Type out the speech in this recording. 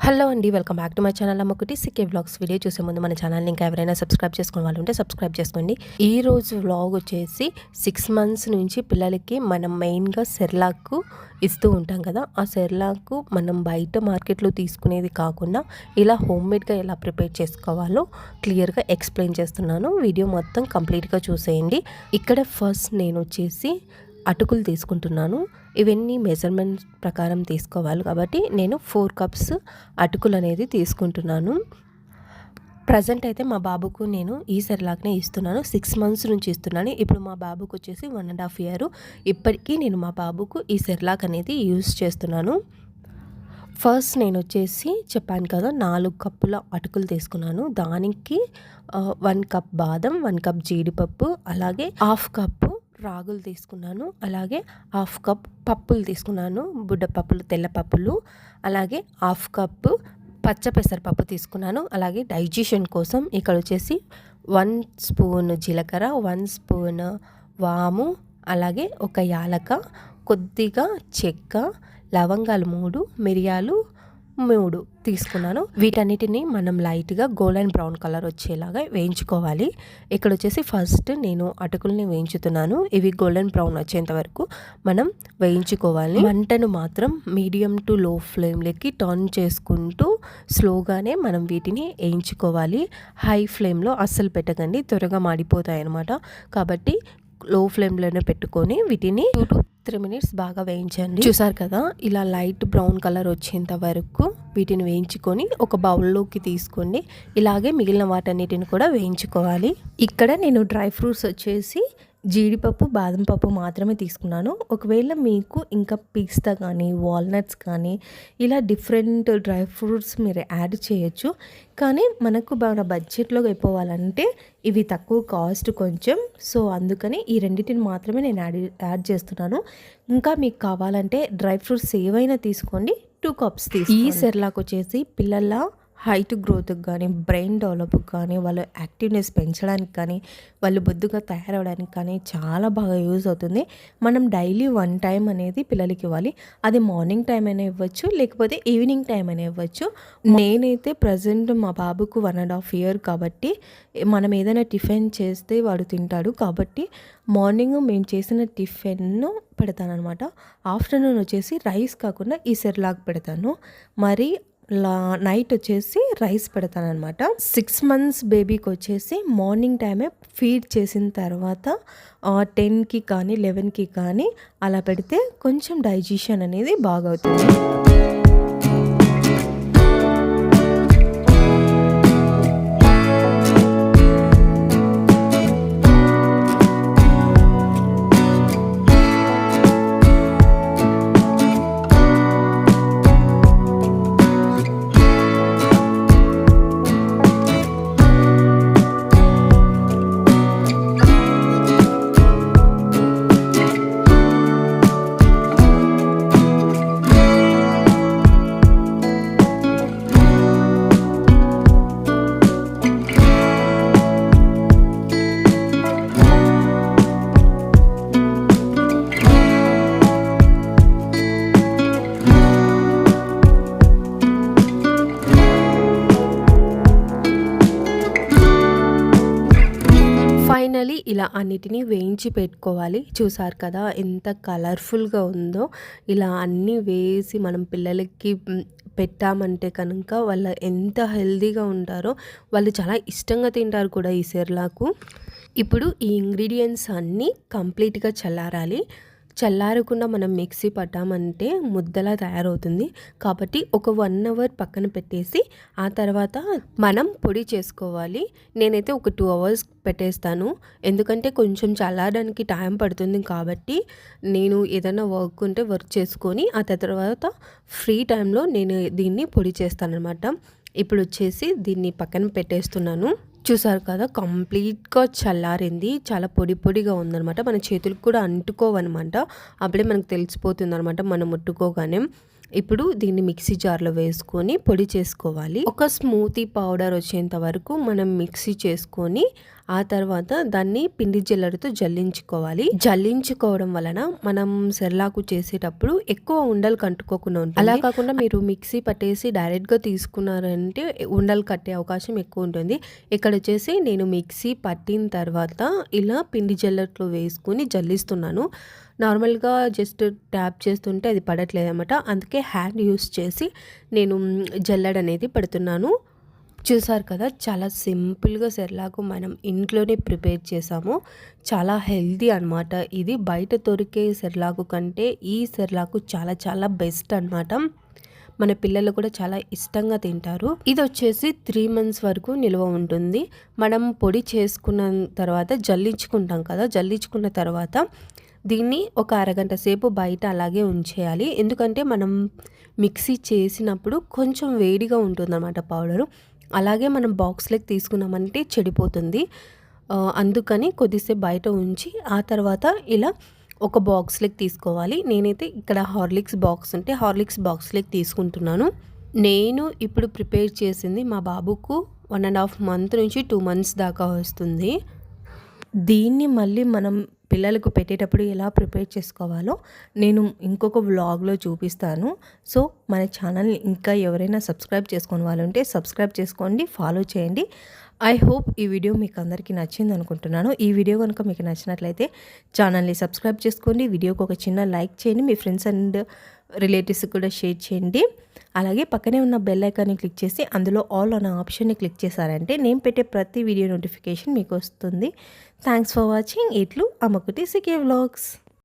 Hello అండి, welcome back to my channel అమ్మకుటి సికే వ్లాగ్స్. వీడియో చూసే ముందు మన ఛానల్ని ఇంకా ఎవరైనా సబ్స్క్రైబ్ చేసుకునే వాళ్ళు ఉంటే సబ్స్క్రైబ్ చేసుకోండి. ఈ రోజు వ్లాగ్ వచ్చేసి 6 months నుంచి పిల్లలకి మనం మెయిన్గా సెర్లాక్ ఇస్తూ ఉంటాం కదా. ఆ సెర్లాక్ మనం బయట మార్కెట్లో తీసుకునేది కాకుండా ఇలా హోమ్మేడ్గా ఎలా ప్రిపేర్ చేసుకోవాలో క్లియర్గా ఎక్స్ప్లెయిన్ చేస్తున్నాను. వీడియో మొత్తం కంప్లీట్గా చూసేయండి. ఇక్కడ ఫస్ట్ నేను వచ్చేసి అటుకులు తీసుకుంటున్నాను. ఇవన్నీ మెజర్మెంట్ ప్రకారం తీసుకోవాలి కాబట్టి నేను 4 cups అటుకులు అనేది తీసుకుంటున్నాను. ప్రజెంట్ అయితే మా బాబుకు నేను ఈ సెర్లాక్నే ఇస్తున్నాను. 6 months నుంచి ఇస్తున్నాను. ఇప్పుడు మా బాబుకు వచ్చేసి 1.5 years. ఇప్పటికీ నేను మా బాబుకు ఈ సెర్లాక్ అనేది యూస్ చేస్తున్నాను. ఫస్ట్ నేను వచ్చేసి చెప్పాను కదా 4 cups అటుకులు తీసుకున్నాను. దానికి 1 cup బాదం, 1 cup జీడిపప్పు, అలాగే 1/2 cup రాగులు తీసుకున్నాను. అలాగే 1/2 cup పప్పులు తీసుకున్నాను, బుడ్డపప్పులు, తెల్లపప్పులు. అలాగే 1/2 cup పచ్చ పెసరపప్పు తీసుకున్నాను. అలాగే డైజెషన్ కోసం ఇక్కడ వచ్చేసి 1 spoon జీలకర్ర, 1 spoon వాము, అలాగే ఒక యాలక, కొద్దిగా చెక్క, లవంగాలు 3, మిరియాలు 3 తీసుకున్నాను. వీటన్నిటిని మనం లైట్గా గోల్డెన్ బ్రౌన్ కలర్ వచ్చేలాగా వేయించుకోవాలి. ఇక్కడ వచ్చేసి ఫస్ట్ నేను అటుకుల్ని వేయించుతున్నాను. ఇవి గోల్డెన్ బ్రౌన్ వచ్చేంత వరకు మనం వేయించుకోవాలి. మంటను మాత్రం మీడియం టు లో ఫ్లేమ్లోకి టర్న్ చేసుకుంటూ స్లోగానే మనం వీటిని వేయించుకోవాలి. హై ఫ్లేమ్లో అస్సలు పెట్టకండి, త్వరగా మాడిపోతాయి అన్నమాట. కాబట్టి లో ఫ్లేమ్లోనే పెట్టుకొని వీటిని 2 to 3 minutes బాగా వేయించండి. చూసారు కదా, ఇలా లైట్ బ్రౌన్ కలర్ వచ్చేంత వరకు వీటిని వేయించుకొని ఒక బౌల్లోకి తీసుకోండి. ఇలాగే మిగిలిన వాటన్నిటిని కూడా వేయించుకోవాలి. ఇక్కడ నేను డ్రై ఫ్రూట్స్ వచ్చేసి జీడిపప్పు, బాదం పప్పు మాత్రమే తీసుకున్నాను. ఒకవేళ మీకు ఇంకా పిస్తా కానీ, వాల్నట్స్ కానీ ఇలా డిఫరెంట్ డ్రై ఫ్రూట్స్ మీరు యాడ్ చేయొచ్చు. కానీ మనకు మన బడ్జెట్లో అయిపోవాలంటే ఇవి తక్కువ కాస్ట్ కొంచెం. సో అందుకని ఈ రెండింటిని మాత్రమే నేను యాడ్ చేస్తున్నాను. ఇంకా మీకు కావాలంటే డ్రై ఫ్రూట్స్ ఏవైనా తీసుకోండి. 2 cups తీసుకోండి. ఈ సెర్లాక్ వచ్చేసి పిల్లల హైట్ గ్రోత్కి కానీ, బ్రెయిన్ డెవలప్కి కానీ, వాళ్ళ యాక్టివ్నెస్ పెంచడానికి కానీ, వాళ్ళు బొద్దుగా తయారవడానికి కానీ చాలా బాగా యూజ్ అవుతుంది. మనం డైలీ 1 time అనేది పిల్లలకి ఇవ్వాలి. అది మార్నింగ్ టైం అయినా ఇవ్వచ్చు, లేకపోతే ఈవినింగ్ టైం అయినా ఇవ్వచ్చు. నేనైతే ప్రజెంట్ మా బాబుకు 1.5 years కాబట్టి మనం ఏదైనా టిఫిన్ చేస్తే వాడు తింటాడు. కాబట్టి మార్నింగ్ మేము చేసిన టిఫిన్ను పెడతానమాట. ఆఫ్టర్నూన్ వచ్చేసి రైస్ కాకుండా ఈ సెర్లాక్ పెడతాను. మరి నైట్ వచ్చేసి రైస్ పెడతాను అనమాట. 6 months బేబీకి వచ్చేసి మార్నింగ్ టైమే ఫీడ్ చేసిన తర్వాత 10కి కానీ 11కి కానీ అలా పెడితే కొంచెం డైజెషన్ అనేది బాగా అవుతుంది. ఫైనలీ ఇలా అన్నిటినీ వేయించి పెట్టుకోవాలి. చూసారు కదా ఎంత కలర్ఫుల్గా ఉందో. ఇలా అన్నీ వేసి మనం పిల్లలకి పెట్టామంటే కనుక వాళ్ళు ఎంత హెల్తీగా ఉంటారో, వాళ్ళు చాలా ఇష్టంగా తింటారు కూడా ఈ సెర్లాకు. ఇప్పుడు ఈ ఇంగ్రీడియంట్స్ అన్నీ కంప్లీట్గా చల్లారాలి. చల్లారకుండా మనం మిక్సీ పట్టామంటే ముద్దలా తయారవుతుంది. కాబట్టి ఒక 1 hour పక్కన పెట్టేసి ఆ తర్వాత మనం పొడి చేసుకోవాలి. నేనైతే ఒక 2 hours పెట్టేస్తాను, ఎందుకంటే కొంచెం చల్లారడానికి టైం పడుతుంది. కాబట్టి నేను ఏదైనా వర్క్ ఉంటే వర్క్ చేసుకొని ఆ తర్వాత ఫ్రీ టైంలో నేను దీన్ని పొడి చేస్తానన్నమాట. ఇప్పుడు వచ్చేసి దీన్ని పక్కన పెట్టేస్తున్నాను. చూసారు కదా, కంప్లీట్గా చల్లారింది. చాలా పొడి పొడిగా ఉందనమాట. మన చేతులకు కూడా అంటుకోవన్నమాట. అప్పుడే మనకు తెలిసిపోతుంది అనమాట మనం ముట్టుకోగానే. ఇప్పుడు దీన్ని మిక్సీ జార్లో వేసుకొని పొడి చేసుకోవాలి. ఒక స్మూతీ పౌడర్ వచ్చేంత వరకు మనం మిక్సీ చేసుకొని ఆ తర్వాత దాన్ని పిండి జల్లెడతో జల్లించుకోవాలి. జల్లించుకోవడం వలన మనం సెర్లాకు చేసేటప్పుడు ఎక్కువ ఉండలు కంటుకోకుండా ఉంటుంది. అలా కాకుండా మీరు మిక్సీ పట్టేసి డైరెక్ట్గా తీసుకున్నారంటే ఉండలు కట్టే అవకాశం ఎక్కువ ఉంటుంది. ఇక్కడ వచ్చేసి నేను మిక్సీ పట్టిన తర్వాత ఇలా పిండి జల్లెడలో వేసుకుని జల్లిస్తున్నాను. నార్మల్గా జస్ట్ ట్యాప్ చేస్తుంటే అది పడట్లేదు అనమాట. అందుకే హ్యాండ్ యూస్ చేసి నేను జల్లెడ అనేది పెడుతున్నాను. చూసారు కదా, చాలా సింపుల్గా సెర్లాకు మనం ఇంట్లోనే ప్రిపేర్ చేసాము. చాలా హెల్తీ అనమాట. ఇది బయట దొరికే సెర్లాకు కంటే ఈ సెర్లాకు చాలా చాలా బెస్ట్ అనమాట. మన పిల్లలు కూడా చాలా ఇష్టంగా తింటారు. ఇది వచ్చేసి 3 months వరకు నిల్వ ఉంటుంది. మనం పొడి చేసుకున్న తర్వాత జల్లించుకుంటాం కదా, జల్లించుకున్న తర్వాత దీన్ని ఒక అరగంట సేపు బయట అలాగే ఉంచేయాలి. ఎందుకంటే మనం మిక్సీ చేసినప్పుడు కొంచెం వేడిగా ఉంటుందన్నమాట పౌడరు. అలాగే మనం బాక్స్లోకి తీసుకున్నామంటే చెడిపోతుంది. అందుకని కొద్దిసేపు బయట ఉంచి ఆ తర్వాత ఇలా ఒక బాక్స్లోకి తీసుకోవాలి. నేనైతే ఇక్కడ హార్లిక్స్ బాక్స్ ఉంటే హార్లిక్స్ బాక్స్లోకి తీసుకుంటున్నాను. నేను ఇప్పుడు ప్రిపేర్ చేసింది మా బాబుకు 1.5 month నుంచి 2 months దాకా వస్తుంది. దీన్ని మళ్ళీ మనం పిల్లలకు పెట్టేటప్పుడు ఎలా ప్రిపేర్ చేసుకోవాలో నేను ఇంకొక వ్లాగ్లో చూపిస్తాను. సో మన ఛానల్ని ఇంకా ఎవరైనా సబ్స్క్రైబ్ చేసుకుని వాళ్ళు ఉంటే సబ్స్క్రైబ్ చేసుకోండి, ఫాలో చేయండి. ఐ హోప్ ఈ వీడియో మీకు అందరికీ నచ్చింది అనుకుంటున్నాను. ఈ వీడియో కనుక మీకు నచ్చినట్లయితే ఛానల్ని సబ్స్క్రైబ్ చేసుకోండి, వీడియోకి ఒక చిన్న లైక్ చేయండి, మీ ఫ్రెండ్స్ అండ్ రిలేటివ్స్ కూడా షేర్ చేయండి. అలాగే పక్కనే ఉన్న బెల్ ఐకాన్ని క్లిక్ చేసి అందులో ఆల్ అనే ఆప్షన్ని క్లిక్ చేశారంటే నేను పెట్టే ప్రతి వీడియో నోటిఫికేషన్ మీకు వస్తుంది. Thanks for watching. ఇట్లు అమ్మకుటి సికే వ్లాగ్స్.